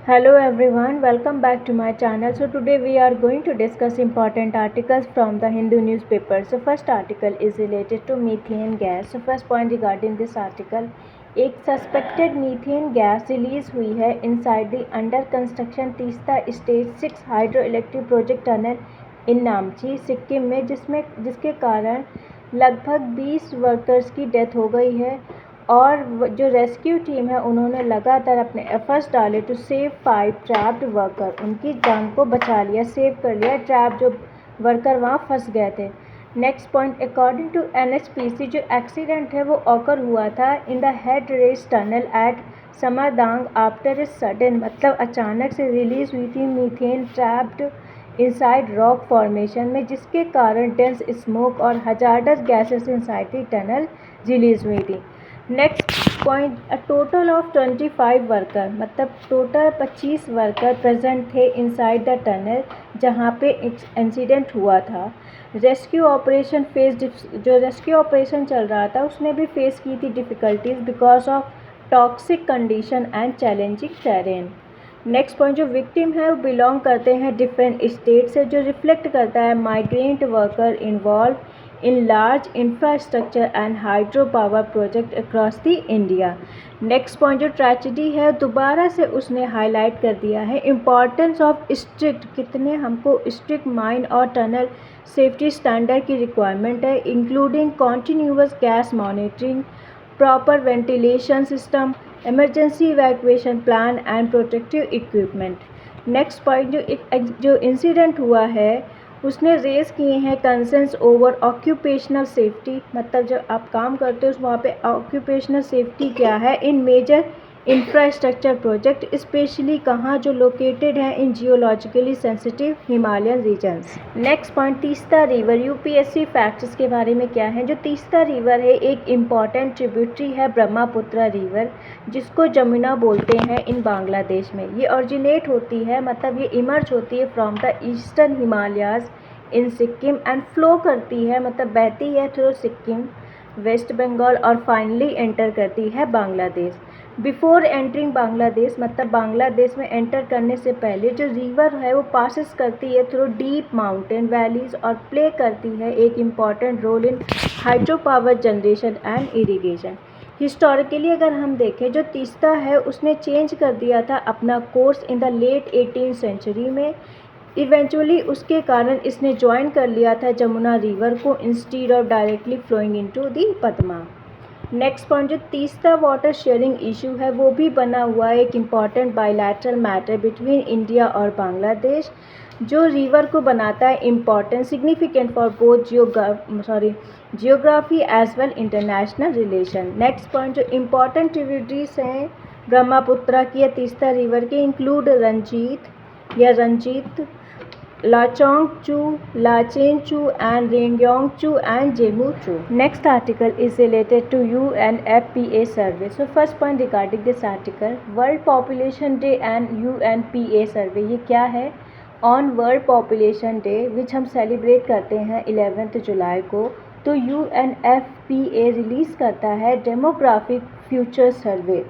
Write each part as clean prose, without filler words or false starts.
Hello everyone, welcome back to my channel. So today we are going to discuss important articles from the Hindu newspaper. So first article is related to methane gas. So first point regarding this article, एक suspected methane gas release हुई है inside the under construction Teesta stage 6 hydro electric project tunnel in Namchi Sikkim में जिसके कारण लगभग 20 workers की death हो गई है और जो रेस्क्यू टीम है उन्होंने लगातार अपने एफर्ट्स डाले टू सेव 5 ट्रैप्ड वर्कर। उनकी जान को बचा लिया, सेव कर लिया ट्रैप जो वर्कर वहाँ फंस गए थे। Next point, according to NHPC जो एक्सीडेंट है वो ऑकर हुआ था in the head race tunnel at Samardang after a sudden, मतलब अचानक से रिलीज हुई थी methane trapped inside rock formation में, जिसके कारण डेंस स्मोक और hazardous gases inside the tunnel release हुई थी। Next point, a total of 25 worker, मतलब टोटल 25 वर्कर प्रेजेंट थे इनसाइड द टनल जहाँ पे इंसिडेंट हुआ था। रेस्क्यू ऑपरेशन जो रेस्क्यू ऑपरेशन चल रहा था उसने भी फेस की थी difficulties because of toxic condition and challenging terrain. Next point, जो विक्टिम है वो बिलोंग करते हैं डिफरेंट स्टेट से, जो रिफ्लेक्ट करता है migrant worker involve in large infrastructure and hydro power project across the India. Next point, जो ट्रेजेडी है दोबारा से उसने हाईलाइट कर दिया है इम्पॉर्टेंस ऑफ स्ट्रिक्ट, कितने हमको स्ट्रिक्ट माइन और टनल सेफ्टी स्टैंडर्ड की रिक्वायरमेंट है, including continuous gas monitoring, proper ventilation system, emergency evacuation plan and protective equipment. Next point, जो इंसिडेंट हुआ है उसने रेज़ किए हैं कंसर्न्स ओवर ऑक्यूपेशनल सेफ्टी, मतलब जब आप काम करते हो वहाँ पे ऑक्यूपेशनल सेफ्टी क्या है in major infrastructure project, specially कहाँ जो लोकेटेड है in geologically sensitive Himalayan regions. Next point, Teesta river, UPSC facts के बारे में क्या है। जो तीस्ता रिवर है एक इम्पॉर्टेंट ट्रिब्यूटरी है ब्रह्मपुत्र रिवर, जिसको जमुना बोलते हैं इन बांग्लादेश में। ये ओरिजिनेट होती है, मतलब ये इमर्ज होती है from the eastern Himalayas in Sikkim and flow करती है, मतलब बहती है थ्रू सिक्किम, वेस्ट बंगाल और फाइनली एंटर करती है बांग्लादेश। बिफोर एंटरिंग बांग्लादेश, मतलब बांग्लादेश में एंटर करने से पहले जो रिवर है वो पासिस करती है थ्रू डीप माउंटेन वैलीज और प्ले करती है एक important role in hydro power generation and irrigation. Historically अगर हम देखें जो तीस्ता है उसने चेंज कर दिया था अपना course in the late 18th century में। इवेंचुअली उसके कारण इसने ज्वाइन कर लिया था जमुना रिवर को instead of directly flowing into the Padma. Next point, जो तीस्ता वाटर शेयरिंग इशू है वो भी बना हुआ है एक important bilateral matter between India और बांग्लादेश, जो रिवर को बनाता है important significant for both geography as well international relation. Next point, जो इम्पॉर्टेंट ट्रिब्यूटरीज हैं ब्रह्मपुत्र की या तीस्ता रिवर के include Rangit, Lachungchu, Lachenchu and Rangyongchu and Zemuchu. Next article is related to UNFPA survey. So first point regarding this article, World Population Day and UNPA survey. ये क्या है? On World Population Day which हम celebrate करते हैं 11th जुलाई को, तो UNFPA रिलीज़ करता है डेमोग्राफिक फ्यूचर सर्वे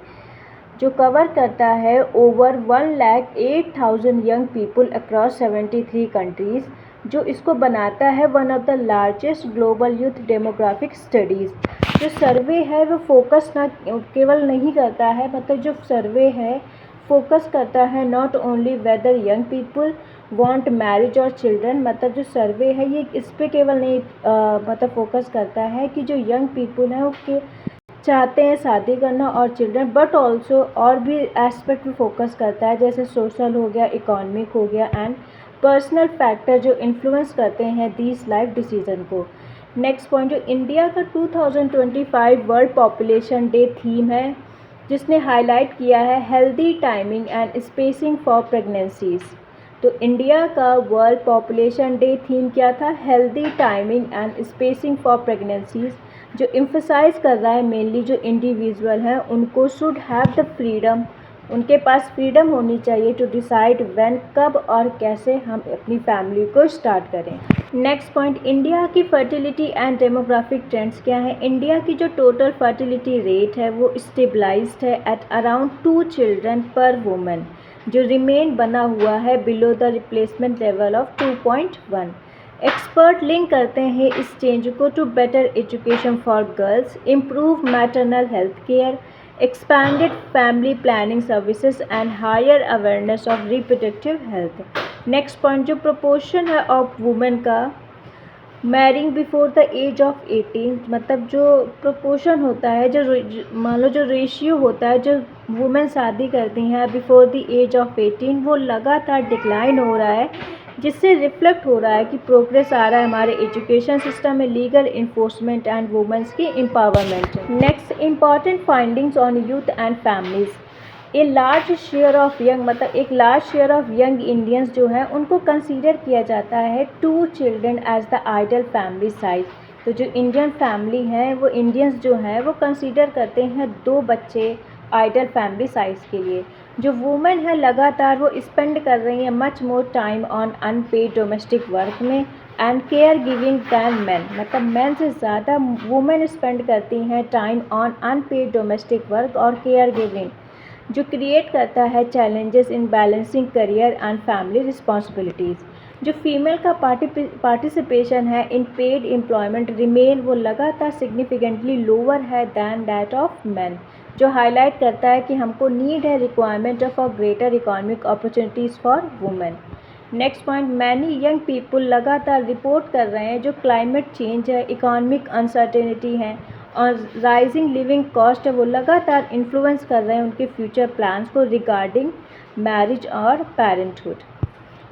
जो कवर करता है over 1,08,000 young people across 73 countries, जो इसको बनाता है one of the largest global youth demographic studies. जो सर्वे है वो फोकस ना केवल नहीं करता है, मतलब जो सर्वे है फोकस करता है not only whether young people want marriage और चिल्ड्रन, मतलब जो सर्वे है ये इस पे केवल नहीं मतलब फोकस करता है कि जो यंग पीपल हैं वो चाहते हैं शादी करना और चिल्ड्रन, बट ऑल्सो और भी एस्पेक्ट में फोकस करता है जैसे सोशल हो गया, इकोनॉमिक हो गया एंड पर्सनल फैक्टर जो इन्फ्लुएंस करते हैं दीज लाइफ डिसीजन को। नेक्स्ट पॉइंट, जो इंडिया का 2025 वर्ल्ड पॉपुलेशन डे थीम है जिसने हाईलाइट किया है healthy timing and spacing for pregnancies. तो इंडिया का वर्ल्ड पॉपुलेशन डे थीम क्या था? Healthy timing and spacing for pregnancies, जो एम्फसाइज कर रहा है मेनली जो इंडिविजुअल हैं उनको शुड हैव द फ्रीडम, उनके पास फ्रीडम होनी चाहिए टू डिसाइड व्हेन, कब और कैसे हम अपनी फैमिली को स्टार्ट करें। नेक्स्ट पॉइंट, इंडिया की फर्टिलिटी एंड डेमोग्राफिक ट्रेंड्स क्या है। इंडिया की जो टोटल फर्टिलिटी रेट है वो स्टेबलाइज्ड है at around 2 children per woman, जो रिमेन बना हुआ है below the replacement level of 2.1। Expert link करते हैं इस चेंज को to better education for girls, improve maternal health care, expanded family planning services and higher awareness of reproductive health. Next point, जो proportion है of women का marrying before the age of 18, मतलब जो proportion होता है, जो मान लो जो रेशियो होता है, जो वुमेन शादी करती हैं बिफोर द एज ऑफ 18, वो लगातार डिक्लाइन हो रहा है, जिससे रिफ्लेक्ट हो रहा है कि प्रोग्रेस आ रहा है हमारे एजुकेशन सिस्टम में, लीगल इन्फोर्समेंट एंड वुमेन्स की empowerment. Next, important findings on youth and families. A large share of young, मतलब एक large share of young Indians जो है उनको कंसीडर किया जाता है 2 children as the ideal family size. तो जो इंडियन फैमिली हैं, वो इंडियंस जो हैं वो कंसीडर करते हैं 2 बच्चे आइडल फैमिली साइज के लिए। जो वुमेन है लगातार वो स्पेंड कर रही हैं much more time on unpaid domestic work में and care giving than man, मतलब मैन से ज़्यादा वुमेन स्पेंड करती हैं time on unpaid domestic work और केयर गिविंग, जो क्रिएट करता है challenges in balancing career and family responsibilities. जो फीमेल का पार्टिसिपेशन है इन पेड एम्प्लॉयमेंट रिमेन, वो लगातार सिग्निफिकेंटली लोअर है दैन दैट ऑफ मैन, जो हाईलाइट करता है कि हमको नीड है requirement of a greater economic opportunities for women. Next point, many young people लगातार रिपोर्ट कर रहे हैं जो क्लाइमेट चेंज है, इकोनॉमिक अनसर्टेनिटी है और राइजिंग लिविंग कॉस्ट है, वो लगातार इन्फ्लुएंस कर रहे हैं उनके फ्यूचर प्लान्स को रिगार्डिंग मैरिज और parenthood.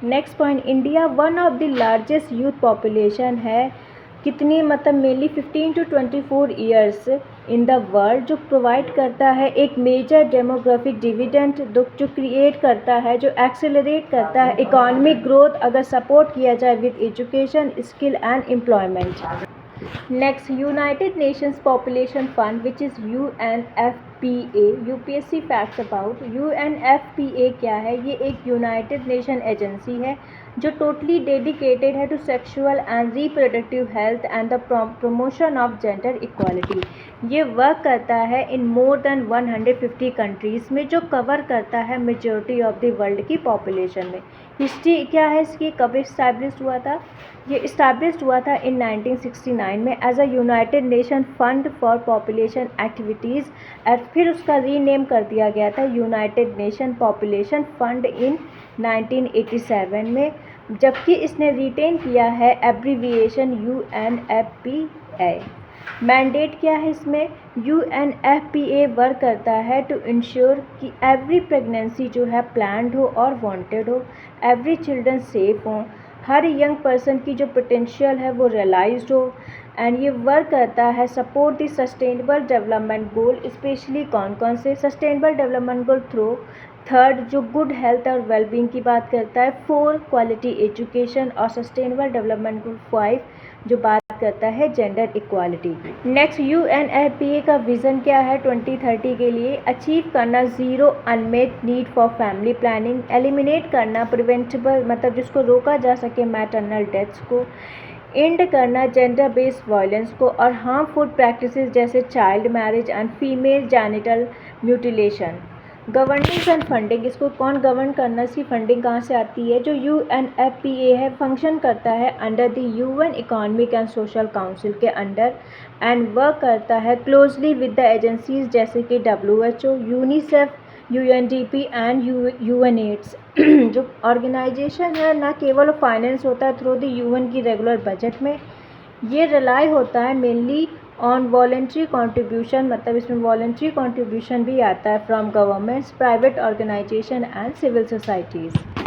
Next point, India one of the largest youth population है, कितनी, मतलब mainly 15 to 24 years in the world, जो प्रोवाइड करता है एक मेजर डेमोग्राफिक डिविडेंड, जो क्रिएट करता है, जो एक्सेलरेट करता है इकोनॉमिक ग्रोथ अगर सपोर्ट किया जाए with education, skill and employment. Next, United Nations population fund which is UNFPA। UPSC facts about UNFPA क्या है? ये एक यूनाइटेड नेशन एजेंसी है जो टोटली डेडिकेटेड है to sexual and reproductive health and the promotion of gender equality. ये work करता है इन मोर देन 150 कंट्रीज़ में, जो कवर करता है मेजॉरिटी ऑफ द वर्ल्ड की पॉपुलेशन में। हिस्ट्री क्या है इसकी, कब इस्टेब्लिश हुआ था? ये इस्टेब्लिश हुआ था इन 1969 में as a United Nation Fund for Population Activities, और फिर उसका रीनेम कर दिया गया था United Nation Population Fund in 1987 में, जबकि इसने रिटेन किया है एब्रीविएशन UNFPA। मैंडेट क्या है इसमें? UNFPA वर्क करता है टू इंश्योर कि एवरी प्रेगनेंसी जो है प्लान्ड हो और वांटेड हो, एवरी चिल्ड्रन सेफ हो, हर यंग पर्सन की जो पोटेंशियल है वो रियलाइज्ड हो, एंड ये वर्क करता है support the sustainable development goal, specially कौन कौन से sustainable development goal through, third जो गुड हेल्थ और वेलबींग की बात करता है, 4 क्वालिटी एजुकेशन, और सस्टेनेबल डेवलपमेंट गोल 5 जो बात करता है जेंडर इक्वालिटी की। नेक्स्ट, UNFPA का विज़न क्या है 2030 के लिए? अचीव करना zero unmet need for family planning, eliminate करना प्रिवेंटेबल, मतलब जिसको रोका जा सके मैटरनल डेथ्स को, एंड करना जेंडर बेस्ड वायलेंस को, और हार्मफुल प्रैक्टिसेस जैसे child marriage and female genital mutilation. Governance and funding, इसको कौन गवर्न करना, इसकी फंडिंग कहाँ से आती है? जो UNFPA है फंक्शन करता है under the UN economic and social council के अंडर, एंड वर्क करता है क्लोजली विद द एजेंसीज जैसे कि WHO, UNICEF, UNDP and UNAIDS। जो ऑर्गेनाइजेशन है ना केवल फाइनेंस होता है थ्रू द UN की रेगुलर बजट में, ये रिलाई होता है मेनली ऑन वॉलेंट्री कॉन्ट्रीब्यूशन, मतलब इसमें वॉलेंट्री कॉन्ट्रीब्यूशन भी आता है from governments, private organisation and civil societies.